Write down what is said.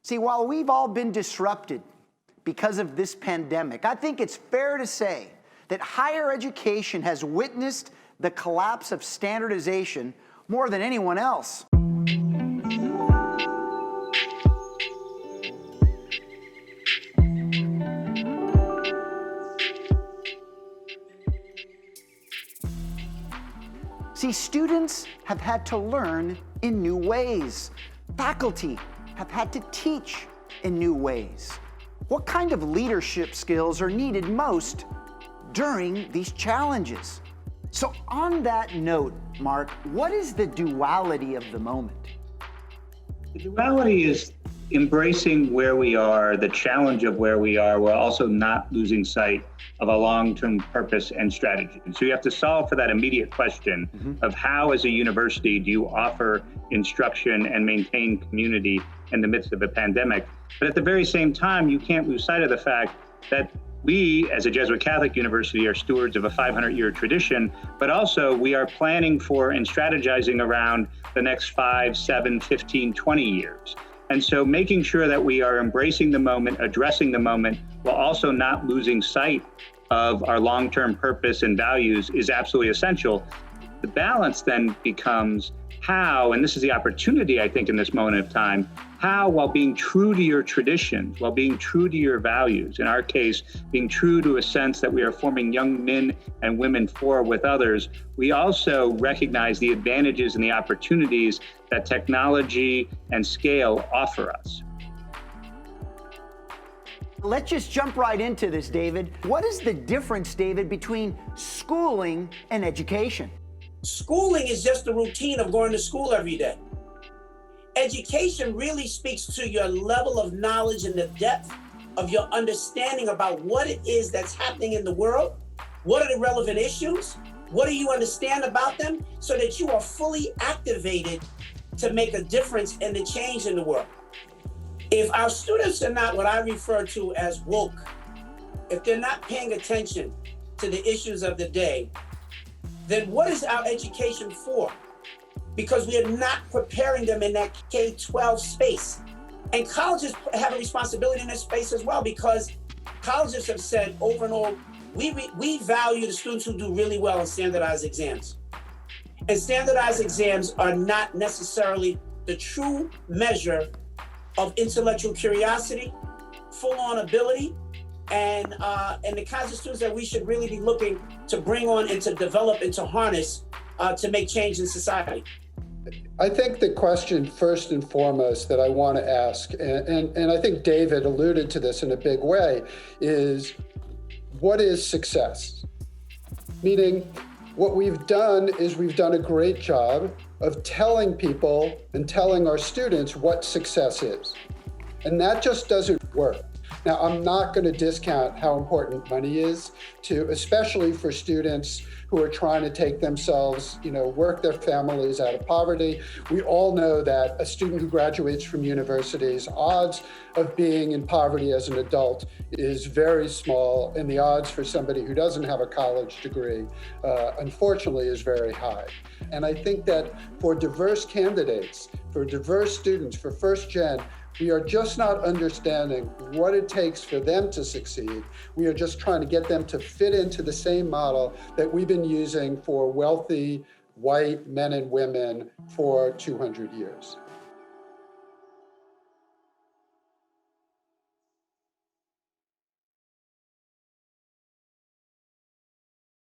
See, while we've all been disrupted because of this pandemic, I think it's fair to say that higher education has witnessed the collapse of standardization more than anyone else. See, students have had to learn in new ways. Faculty have had to teach in new ways. What kind of leadership skills are needed most during these challenges? So on that note, Mark, what is the duality of the moment? The duality is embracing where we are, the challenge of where we are, while also not losing sight of a long-term purpose and strategy. And so you have to solve for that immediate question of how, as a university, do you offer instruction and maintain community in the midst of a pandemic? But at the very same time, you can't lose sight of the fact that we, as a Jesuit Catholic university, are stewards of a 500-year tradition, but also we are planning for and strategizing around the next 5, 7, 15, 20 years. And so making sure that we are embracing the moment, addressing the moment, while also not losing sight of our long-term purpose and values is absolutely essential. The balance then becomes how, and this is the opportunity, I think, in this moment of time, how, while being true to your traditions, while being true to your values, in our case, being true to a sense that we are forming young men and women for with others, we also recognize the advantages and the opportunities that technology and scale offer us. Let's just jump right into this, David. What is the difference, David, between schooling and education? Schooling is just the routine of going to school every day. Education really speaks to your level of knowledge and the depth of your understanding about what it is that's happening in the world, what are the relevant issues, what do you understand about them, so that you are fully activated to make a difference in the change in the world. If our students are not what I refer to as woke, if they're not paying attention to the issues of the day, then what is our education for? Because we are not preparing them in that K-12 space. And colleges have a responsibility in this space as well, because colleges have said over and over, we value the students who do really well in standardized exams. And standardized exams are not necessarily the true measure of intellectual curiosity, full-on ability, and the kinds of students that we should really be looking to bring on and to develop and to harness to make change in society. I think the question first and foremost that I want to ask, and I think David alluded to this in a big way, is what is success? Meaning, what we've done is we've done a great job of telling people and telling our students what success is. And that just doesn't work. Now, I'm not going to discount how important money is especially for students who are trying to take themselves, work their families out of poverty. We all know that a student who graduates from university's odds of being in poverty as an adult is very small, and the odds for somebody who doesn't have a college degree, unfortunately, is very high. And I think that for diverse candidates, for diverse students, for first gen, we are just not understanding what it takes for them to succeed. We are just trying to get them to fit into the same model that we've been using for wealthy white men and women for 200 years.